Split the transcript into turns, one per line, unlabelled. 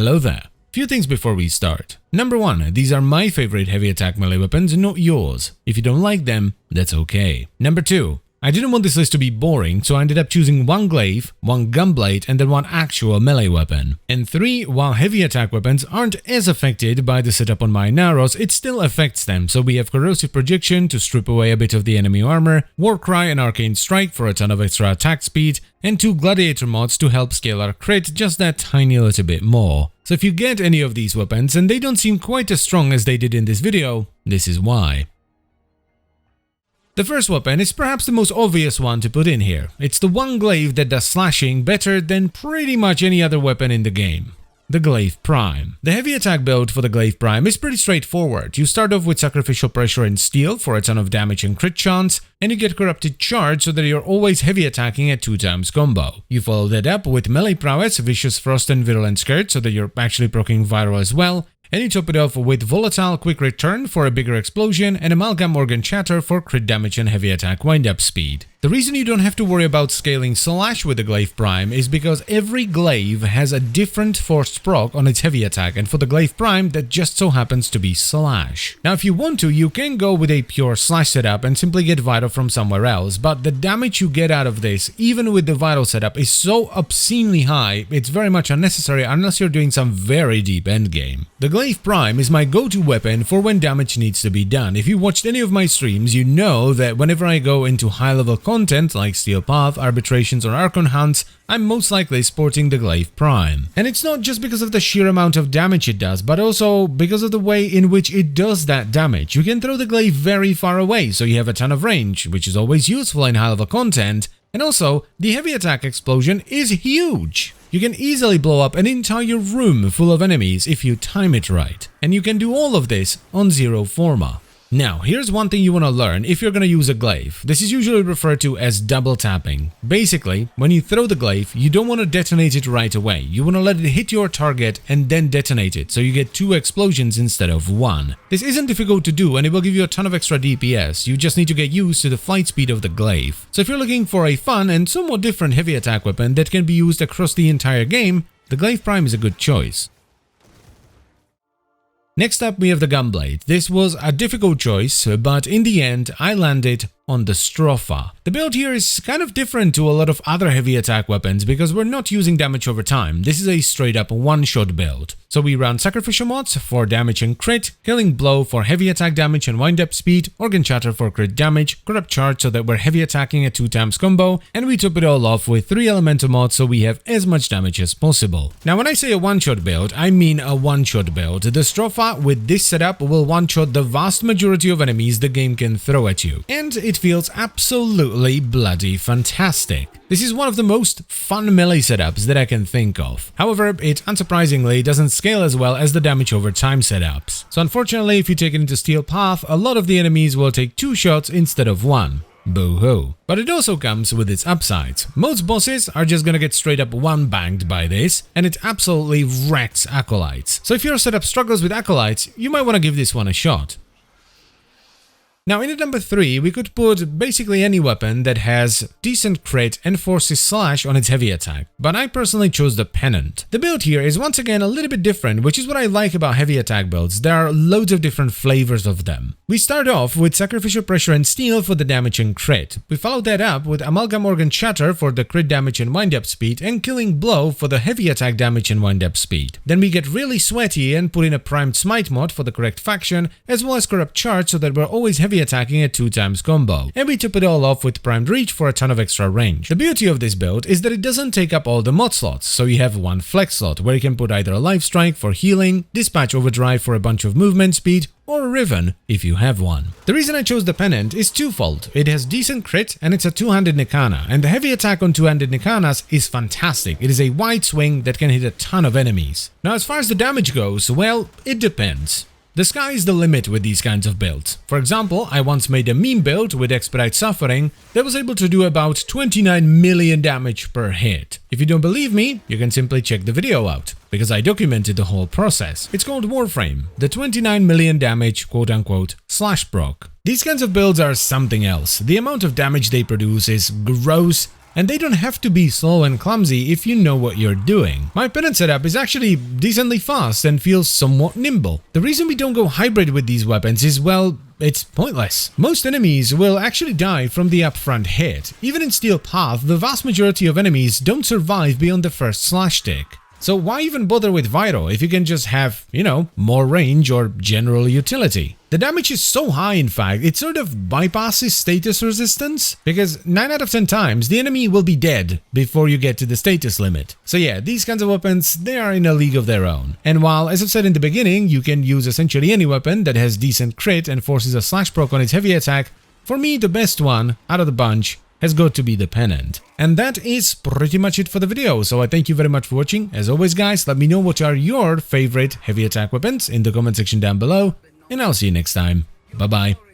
Hello there. Few things before we start. Number 1, these are my favorite heavy attack melee weapons, not yours. If you don't like them, that's okay. Number 2, I didn't want this list to be boring, so I ended up choosing one glaive, one gunblade, and then one actual melee weapon. And 3, while heavy attack weapons aren't as affected by the setup on my arrows, it still affects them, so we have corrosive projection to strip away a bit of the enemy armor, Warcry and arcane strike for a ton of extra attack speed, and 2 gladiator mods to help scale our crit just that tiny little bit more. So if you get any of these weapons and they don't seem quite as strong as they did in this video, this is why. The first weapon is perhaps the most obvious one to put in here. It's the one glaive that does slashing better than pretty much any other weapon in the game. The Glaive Prime. The heavy attack build for the Glaive Prime is pretty straightforward. You start off with Sacrificial Pressure and Steel for a ton of damage and crit chance, and you get Corrupted Charge so that you're always heavy attacking at 2x combo. You follow that up with Melee Prowess, Vicious Frost and Virulent Skirt so that you're actually proccing viral as well, and you top it off with Volatile Quick Return for a bigger explosion and Amalgam Organ Chatter for crit damage and heavy attack wind-up speed. The reason you don't have to worry about scaling Slash with the Glaive Prime is because every glaive has a different forced proc on its heavy attack, and for the Glaive Prime that just so happens to be Slash. Now if you want to, you can go with a pure Slash setup and simply get Vital from somewhere else, but the damage you get out of this, even with the Vital setup, is so obscenely high, it's very much unnecessary unless you're doing some very deep endgame. The Glaive Prime is my go-to weapon for when damage needs to be done. If you watched any of my streams, you know that whenever I go into high-level content like Steel Path, Arbitrations or Archon Hunts, I'm most likely sporting the Glaive Prime. And it's not just because of the sheer amount of damage it does, but also because of the way in which it does that damage. You can throw the glaive very far away, so you have a ton of range, which is always useful in high-level content, and also, the heavy attack explosion is huge! You can easily blow up an entire room full of enemies if you time it right. And you can do all of this on zero forma. Now, here's one thing you want to learn if you're going to use a glaive. This is usually referred to as double tapping. Basically, when you throw the glaive, you don't want to detonate it right away. You want to let it hit your target and then detonate it, so you get 2 explosions instead of 1. This isn't difficult to do and it will give you a ton of extra DPS. You just need to get used to the flight speed of the glaive. So if you're looking for a fun and somewhat different heavy attack weapon that can be used across the entire game, the Glaive Prime is a good choice. Next up we have the Gunblade. This was a difficult choice, but in the end I landed on the Stropha. The build here is kind of different to a lot of other heavy attack weapons because we're not using damage over time. This is a straight up one-shot build. So we run Sacrificial Mods for damage and crit, Killing Blow for heavy attack damage and wind-up speed, Organ Chatter for crit damage, Corrupt Charge so that we're heavy attacking at 2x combo, and we top it all off with 3 elemental mods so we have as much damage as possible. Now when I say a one-shot build, I mean a one-shot build. The Stropha with this setup will one-shot the vast majority of enemies the game can throw at you. And it feels absolutely bloody fantastic. This is one of the most fun melee setups that I can think of. However, it unsurprisingly doesn't scale as well as the damage over time setups. So unfortunately, if you take it into Steel Path, a lot of the enemies will take 2 shots instead of 1. Boo-hoo. But it also comes with its upsides. Most bosses are just gonna get straight up one-banged by this, and it absolutely wrecks Acolytes. So if your setup struggles with Acolytes, you might want to give this one a shot. Now in at number 3, we could put basically any weapon that has decent crit and forces slash on its heavy attack, but I personally chose the Pennant. The build here is once again a little bit different, which is what I like about heavy attack builds. There are loads of different flavors of them. We start off with Sacrificial Pressure and Steel for the damage and crit. We follow that up with Amalgam Organ Chatter for the crit damage and wind-up speed, and Killing Blow for the heavy attack damage and wind-up speed. Then we get really sweaty and put in a Primed Smite mod for the correct faction, as well as Corrupt Charge so that we're always heavy attacking at 2x combo, and we top it all off with Primed Reach for a ton of extra range. The beauty of this build is that it doesn't take up all the mod slots, so you have one flex slot where you can put either a Life Strike for healing, Dispatch Overdrive for a bunch of movement speed, or a Riven if you have one. The reason I chose the Pennant is twofold. It has decent crit and it's a two-handed Nikana, and the heavy attack on two-handed Nikanas is fantastic. It is a wide swing that can hit a ton of enemies. Now as far as the damage goes, well, it depends. The sky is the limit with these kinds of builds. For example, I once made a meme build with Expedite Suffering that was able to do about 29 million damage per hit. If you don't believe me, you can simply check the video out, because I documented the whole process. It's called Warframe, the 29 million damage quote-unquote slash proc. These kinds of builds are something else. The amount of damage they produce is gross And they don't have to be slow and clumsy if you know what you're doing. My Pennant setup is actually decently fast and feels somewhat nimble. The reason we don't go hybrid with these weapons is, well, it's pointless. Most enemies will actually die from the upfront hit. Even in Steel Path, the vast majority of enemies don't survive beyond the first slash tick. So why even bother with Vital if you can just have, you know, more range or general utility? The damage is so high, in fact, it sort of bypasses status resistance, because 9 out of 10 times the enemy will be dead before you get to the status limit. So yeah, these kinds of weapons, they are in a league of their own. And while, as I've said in the beginning, you can use essentially any weapon that has decent crit and forces a slash proc on its heavy attack, for me the best one out of the bunch has got to be the Pennant. And that is pretty much it for the video, so I thank you very much for watching. As always guys, let me know what are your favorite heavy attack weapons in the comment section down below, and I'll see you next time. Bye bye.